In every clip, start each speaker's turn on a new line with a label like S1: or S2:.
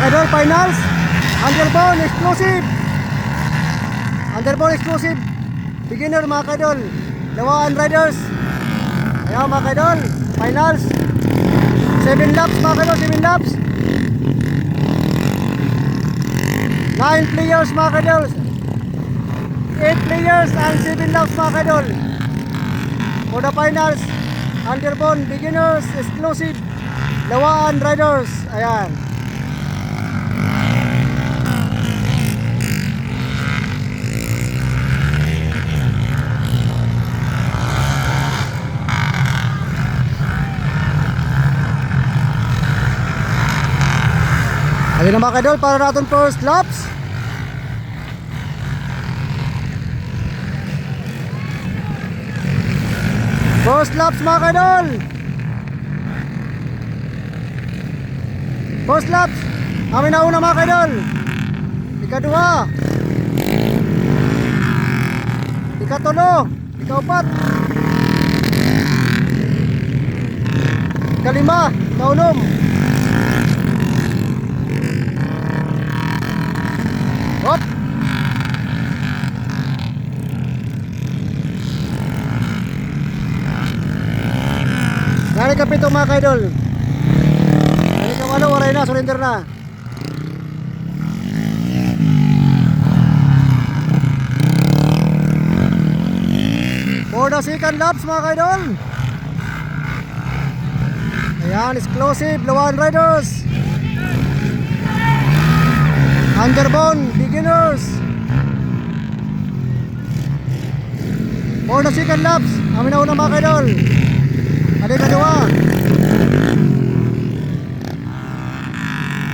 S1: kaidol, finals. Underbone exclusive. Underbone exclusive. Beginner mga kaidol. Lawaan riders. Ayan mga kaidol, finals. 7 laps mga kaidol, 7 laps. 9 players mga kaidol. 8 players and 7 laps mga kaidol. For the finals, Underbone beginners exclusive Lawaan riders. Ayan. Ayun na mga kaidol, para natin first laps. First laps mga kaidol. First laps. Amin na una mga kaidol. Ika-2. Ika-3. Ika-4. Ika-5. Ika-6. Hop. Nari kapito mga kaidol. Nari ka walo, waray na, surrender na. For the second laps mga kaidol. Ayan, exclusive Lawaan riders. Underbone beginners. For the second laps, amin na una mga kaidol. Ada kedua.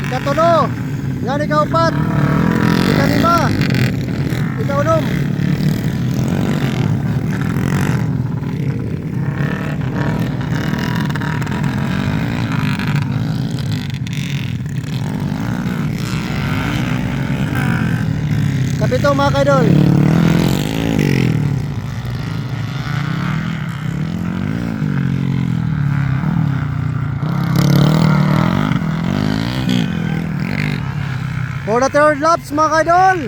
S1: Ika-3. Yan ika-4. Ika-5. Ika-6. Kapito mga kaidol. For the third laps mga kaidol.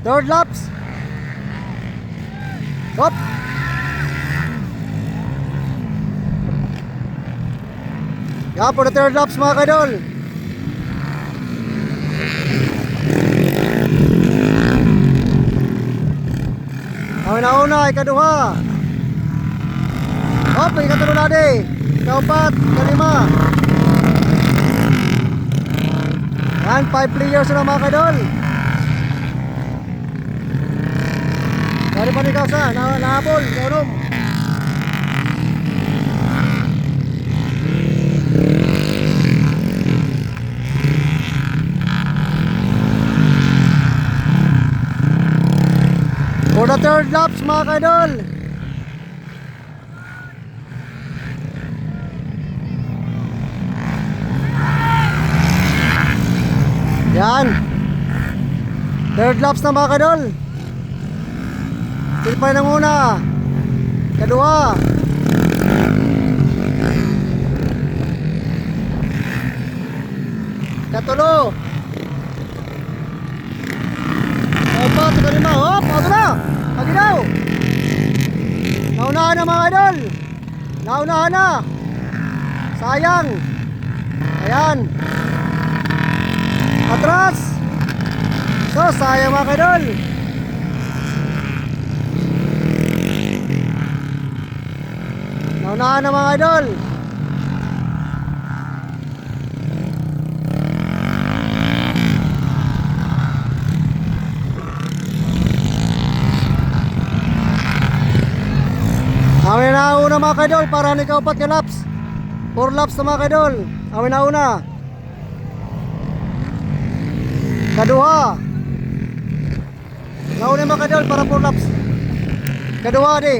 S1: Third laps. Hop. Yeah, for the third laps mga kaidol. Ang una, ika-2. Hop, ika-3 na di. Ika-4, ika-5. Yan, 5 players na mga kaidol. Dari pa ni Kausa, nahabol, kaunom. For the third laps mga kaidol. Yan. Third laps na mga kaidol. Tilpay na muna. Ika-2. Ika-3. Ika-4, ika-5. Hop, auto na. Paginaw. Naunahan na mga kaidol. Naunahan na. Sayang. Ayan. Atras. So sayang mga kaidol. Naunahan na mga kaidol. Amin na una mga kaidol para ni kaupat ka laps. 4 laps na mga kaidol. Amin na una. Kedua. Nauna mga kaidol para 4 laps. Kedua di.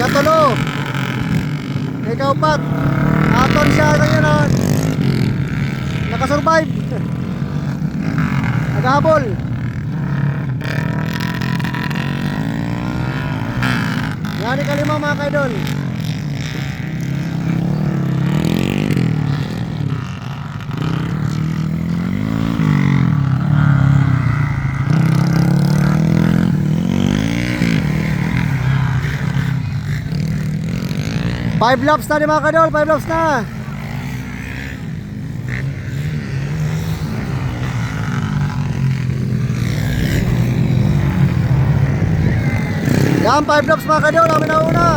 S1: Katulo. Ika-4. Aton siya kanya na nakasurvive. Naghabol. Yan ika-5 mga kaidol. 5 laps na di mga kadol, 5 laps na. Yan, 5 laps mga kadol, kami na una.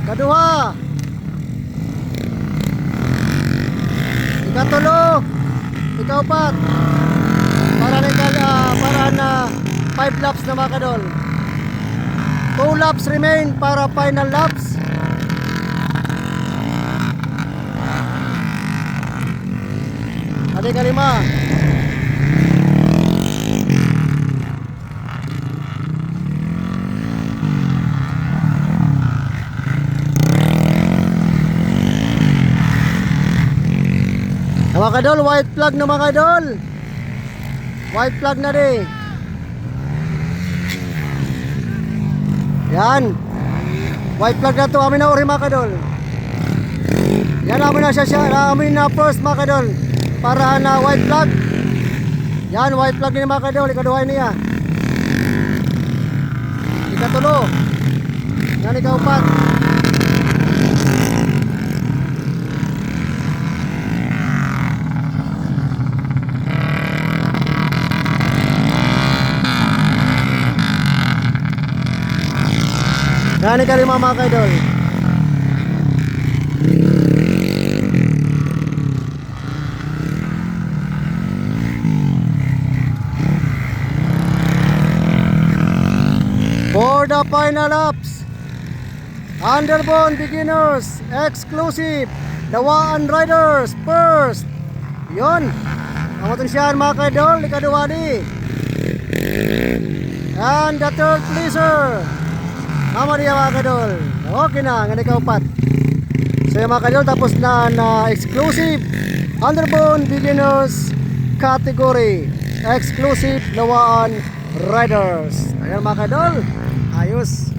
S1: Kaduha. Ikatulo. Ikaupat. Para na 5 laps na mga kadol. 2 laps remain para final laps. Adi kalima. Mga kadol, white flag na mga kadol. White flag na di. Yan. White flag na to. Amin na uri mga kadol. Yan, amin na siya. Amin na first mga kadol. Para na white flag. Yan, white flag ni mga kadol. Ikaduhay niya. Ikatulo. Yan, ikaupat. Yan, ikalima mga kaidol. For the final laps, Underbone Beginners Exclusive, Dawaan Riders first. Yun, kamutin siyan mga kaidol, ikaduwa di. And the third pleaser, Mama dia mga kadol. Okay na, nga ikaupat. So yung mga kadol, tapos na exclusive Underbone Beginners category. Exclusive Dawaan Riders. Ayan mga kadol. Ayos.